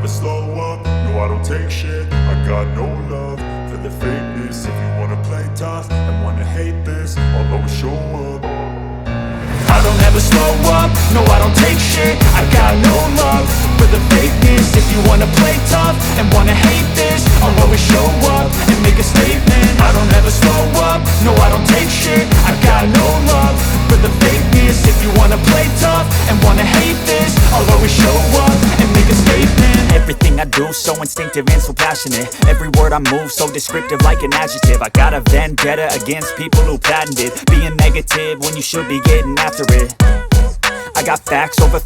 slow up, no I don't take shit. I got no love for the fakeness. If you wanna play tough and wanna hate this, I'll always show up. I don't ever slow up, no I don't take shit. I got no love for the fakeness. If you wanna play tough and wanna hate this, I'll always show up and make a statement. I don't ever slow up, no I don't take shit. I got no love for the fakeness. If you wanna play tough and wanna hate this, I'll always show up and make a statement. Everything I do so instinctive and so passionate. Every word I move so descriptive like an adjective. I got a vendetta against people who patented being negative when you should be getting after it. I got facts over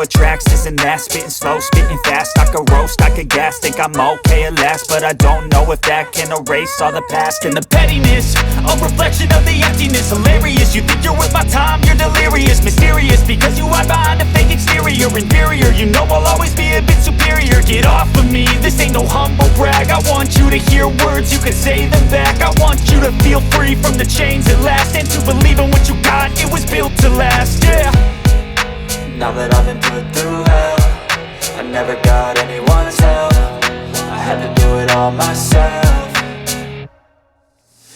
tracks, this and that. Spitting slow, spitting fast. I could roast, I could gas. Think I'm okay at last, but I don't know if that can erase all the past. And the pettiness, a reflection of the emptiness. Hilarious, you think you're worth my time, you're delirious. Mysterious, because you hide behind a fake exterior. Inferior, you know I'll always be a bit superior. Get off of me, this ain't no humble brag. I want you to hear words, you can say them back. I want you to feel free from the chains at last, and to believe in what you got, it was built to last, yeah. Now that I've been put through hell, I never got anyone's help. I had to do it all myself.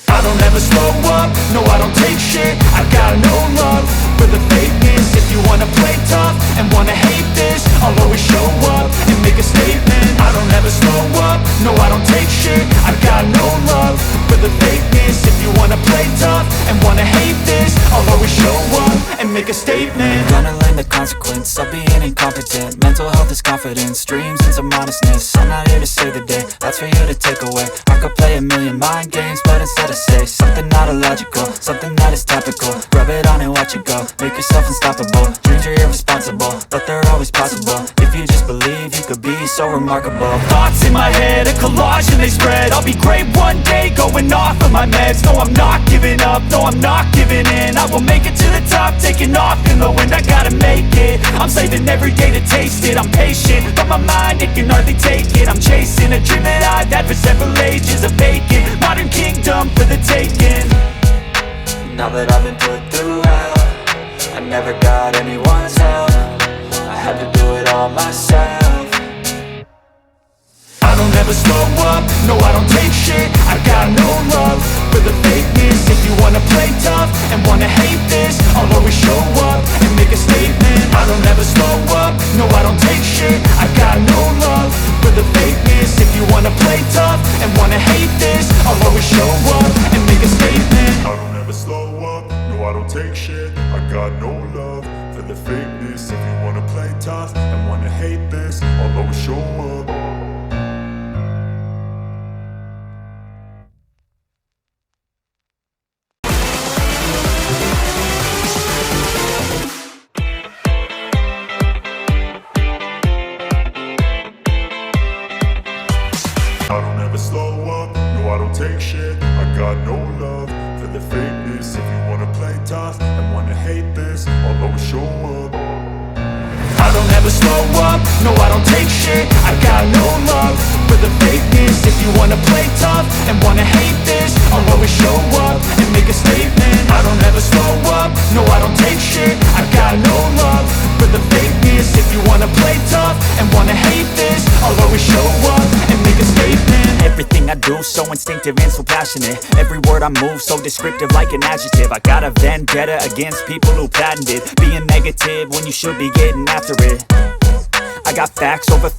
I don't ever slow up, no I don't take shit. I got no love for the fakeness. If you wanna play tough and wanna hate this, I'll always show up and make a statement. I don't ever slow up, no I don't take shit. I got no love for the fakeness. If you wanna play tough and wanna hate this, I'll always show up and make a statement. Gonna learn the consequence of being incompetent. Mental health is confidence, dreams and some modestness. I'm not here to save the day, that's for you to take away. I could play a million mind games, but instead I say something not illogical, something that is topical. Rub it on and watch it go, make yourself unstoppable. Dreams are irresponsible, but they're always possible. If you just believe, you could be so remarkable. Thoughts in my head, a collage and they spread. I'll be great one day, going off of my meds. No, I'm not giving up, no, I'm not giving in. I will make it to the top, taking off in the wind. I gotta make it, I'm saving every day to taste it. I'm patient, but my mind, it can hardly take it. I'm chasing a dream that I've had for several ages. A vacant, modern kingdom for the taking. Now that I've been put through hell, I never got anyone's help. I had to do it all myself. I don't ever slow up, no I don't take shit. I got no love for the fakeness. If you wanna play tough and wanna hate this, I'll always show up and make a statement. I don't ever slow up, no I don't take shit. I got no love for the fakeness. If you wanna play tough and wanna hate this, I'll always show up and make a statement. I don't ever slow up, no I don't take shit. I got no love for the fakeness. If you wanna play tough and wanna hate this, I'll always show up. I don't ever slow up, no I don't take shit. I got no love for the fakeness. If you wanna play tough and wanna hate this, I'll always show up. I don't ever slow up, no I don't take shit. I got no love for the fakeness. If you wanna play tough and wanna hate this, I'll always show up and make a statement. I don't ever slow up, no I don't take shit. I got no love for the fakeness. If you wanna play tough and wanna hate this, I'll always show up and make a statement. Everything I do so instinctive and so passionate. Every word I move so descriptive like an adjective. I got a vendetta against people who patented being negative when you should be getting after it. I got facts over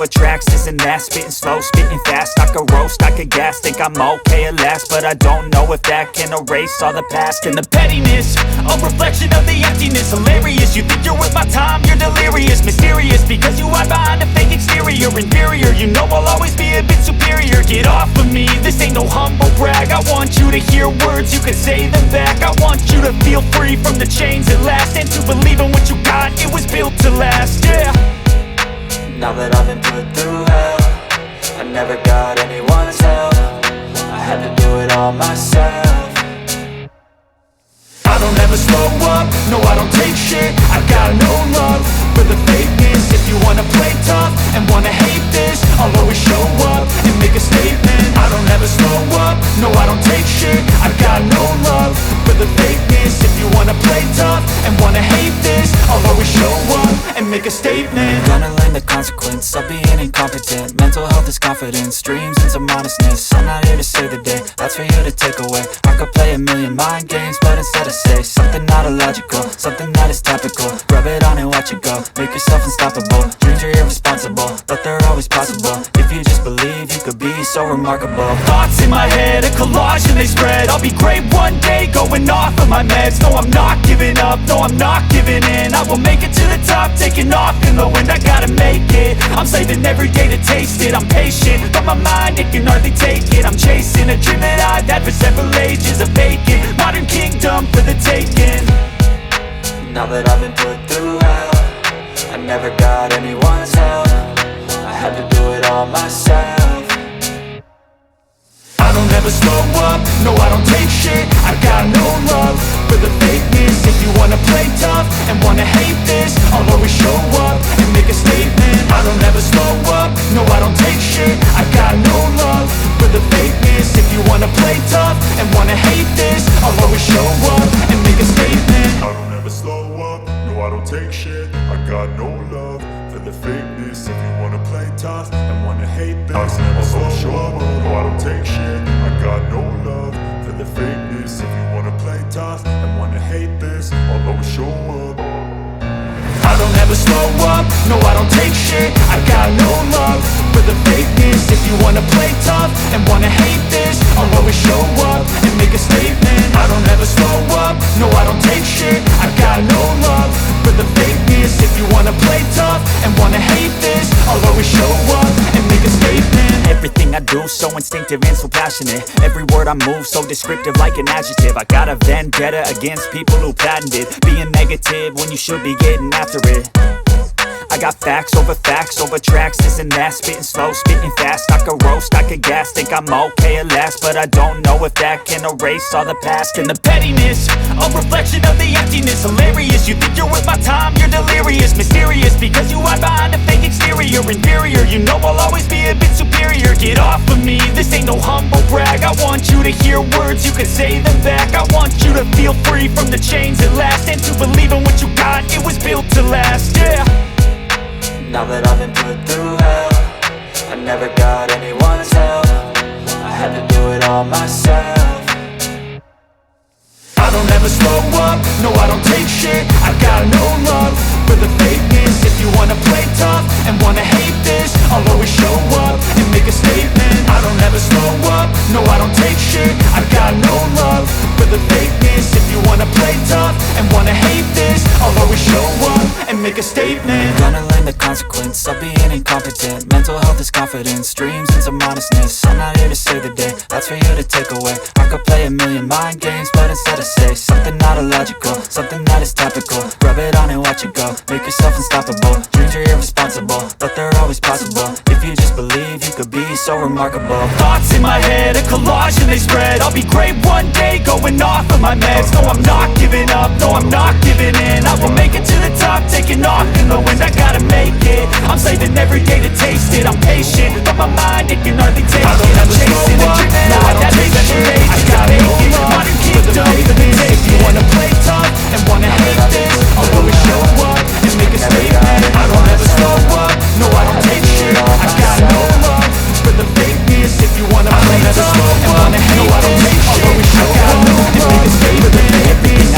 tracks, this and that. Spitting slow, spitting fast. I could roast, I could gas. Think I'm okay at last, but I don't know if that can erase all the past. And the pettiness, a reflection of the emptiness. Hilarious, you think you're worth my time, you're delirious. Mysterious, because you hide behind a fake exterior. Inferior, you know I'll always be a bit superior. Get off of me, this ain't no humble brag. I want you to hear words, you can say them back. I want you to feel free from the chains at last, and to believe in what you got, it was built to last, yeah. Now that I've been put through hell, I never got anyone's help. I had to do it all myself. I don't ever slow up, no I don't take shit. I got no love for the fakeness. If you wanna play tough and wanna hate this, I'll always show up and make a statement. I don't ever slow up, no I don't take shit. I got no love for the fakeness. If you wanna play tough and wanna hate this, I'll always show up and make a statement. Gonna learn the the consequence of being incompetent. Mental health is confidence, dreams into modestness. I'm not here to save the day, that's for you to take away. I could play a million mind games, but instead I say something not illogical, something that is topical. Rub it on and watch it go, make yourself unstoppable. Dreams are irresponsible, but they're always possible. If you just believe, you could be so remarkable. Thoughts in my head, a collage and they spread. I'll be great one day, going off of my meds. No, I'm not giving up, no, I'm not giving in. I will make it to the top, taking off in the wind. I gotta make it, I'm saving every day to taste it. I'm patient, but my mind, it can hardly take it. I'm chasing a dream that I've had for several ages. A vacant, modern kingdom for the taking. Now that I've been put through hell, I never got anyone's help. I had to do it all myself. I don't ever slow up, no I don't take shit. I got no love for the fakeness. If you wanna play tough and wanna hate this, I'll always show up and make a statement. I don't ever slow up, no I don't take shit. I got no love for the fakeness. If you wanna play tough and wanna hate this, I'll always show up and make a statement. I don't ever slow up, no I don't take shit. I got no love for the fakeness. If you wanna play tough and wanna hate this, I'll show up, no I don't take shit. I got no love for the fakeness. If you wanna play tough and wanna hate this, I'll always show up. I don't ever slow up, no I don't take shit. I got no love for the fakeness. If you wanna play tough and wanna hate this, I'll always show up and make a statement. I don't ever slow up, no I don't take shit. I got no love for the fakeness. If you wanna play tough and wanna hate this, I'll always show up and make a statement. Everything I do so instinctive and so passionate. Every word I move so descriptive like an adjective. I got a vendetta against people who patented being negative when you should be getting after it. I got facts over tracks, this and that. Spitting slow, spitting fast. I could roast, I could gas. Think I'm okay at last, but I don't know if that can erase all the past. And the pettiness, a reflection of the emptiness. Hilarious, you think you're worth my time, you're delirious. Mysterious, because you hide behind a fake exterior. Inferior, you know I'll always be a bit superior. Get off of me, this ain't no humble brag. I want you to hear words, you can say them back. I want you to feel free from the chains at last, and to believe in what you got, it was built to last, yeah. Now that I've been put through hell, I never got anyone's help. I had to do it all myself. I don't ever slow up, no I don't take shit. I got no love for the fakeness. If you wanna play tough and wanna hate this, I'll always show up and make a statement. I don't ever slow up, no I don't take shit. I got no love for the fakeness. If you wanna play tough and wanna hate this, I'll always show up and make a statement. Gonna learn the consequence of being incompetent. Mental health is confidence, dreams into modestness. I'm not here to save the day, that's for you to take away. I could play a million mind games, but instead I say something not illogical, something that is topical. Rub it on and watch it go, make yourself unstoppable. Dreams are irresponsible, but they're always possible. If you just believe, you could be so remarkable. Thoughts in my head, a collage and they spread. I'll be great one day, going off of my meds. No, I'm not giving up, no, I'm not giving in. I will make it to the top, taking off in the wind. I gotta make it, I'm saving every day to taste it. I'm patient, but my mind, it can hardly take it. I'm chasing a dream that I've had for several ages. I gotta make it, modern kingdom for the taking. If you wanna play tough and wanna hate this, I'll always show up and make a statement. I don't ever slow up, no I don't take shit. I got no love for the fakeness. If you wanna play tough and wanna hate this, I'll always show up and make a statement.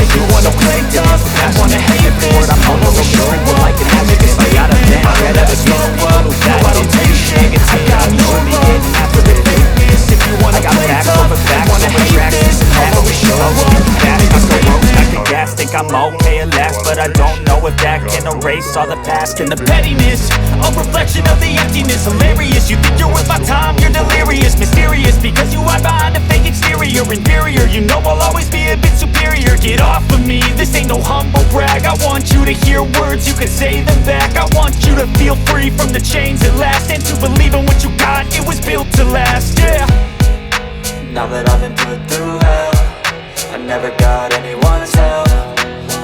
If you wanna play tough and wanna hate this, I'll always show up and make a statement. I don't ever slow up, no I don't take shit. I got no love for the fakeness. If you wanna play tough and wanna hate this, I'll always show up and make a statement. Gas, think I'm okay at last, but I don't know if that can erase all the past. And the pettiness, a reflection of the emptiness. Hilarious, you think you're worth my time, you're delirious. Mysterious, because you hide behind a fake exterior. Inferior, you know I'll always be a bit superior. Get off of me, this ain't no humble brag. I want you to hear words, you can say them back. I want you to feel free from the chains at last, and to believe in what you got, it was built to last, yeah. Now that I've been put through hell, I never got anyone's help.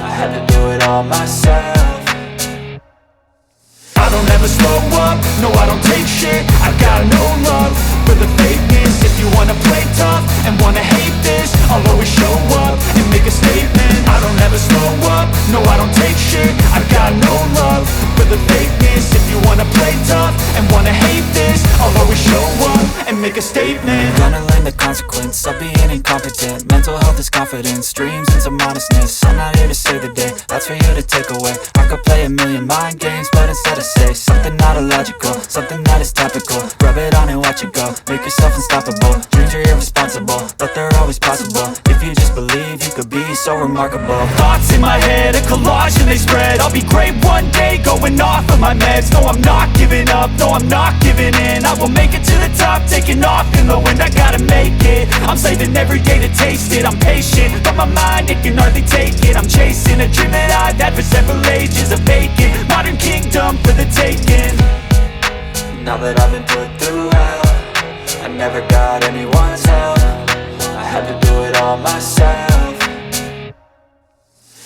I had to do it all myself. I don't ever slow up, no I don't take shit. I got no love for the fakeness. If you wanna play tough and wanna hate this, I'll always show up and make a statement. I don't ever slow up, no I don't take shit. I got no love for the fakeness. If you wanna wanna hate this, I'll always show up and make a statement. Gonna learn the consequence of being incompetent. Mental health is confidence, dreams into modestness. I'm not here to save the day, that's for you to take away. I could play a million mind games, but instead I say something not illogical, something that is topical. Rub it on and watch it go, make yourself unstoppable. Dreams are irresponsible, but they're always possible. If you just believe, you could be so remarkable. Thoughts in my head, a collage and they spread. I'll be great one day, going off of my meds. No, I'm not giving up, no, I'm not giving in. I will make it to the top, taking off in the wind. I gotta make it, I'm saving every day to taste it. I'm patient, but my mind, it can hardly take it. I'm chasing a dream that I've had for several ages. A vacant, modern kingdom for the taking. Now that I've been put through hell, I never got anyone's help. I had to do it all myself.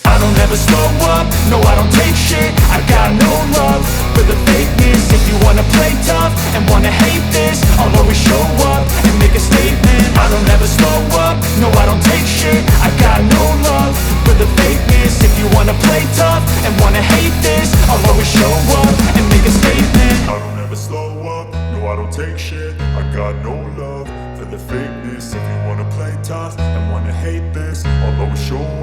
I don't ever slow up, no I don't take shit. I got no love for the fakeness. If you wanna play tough and wanna hate this, I'll always show up and make a statement. I don't ever slow up, no I don't take shit. I got no love for the fakeness. If you wanna play tough and wanna hate this, I'll always show up and make a statement. I don't ever slow up, no I don't take shit. I got no love for the fakeness. If you wanna play tough and wanna hate this, I'll always show up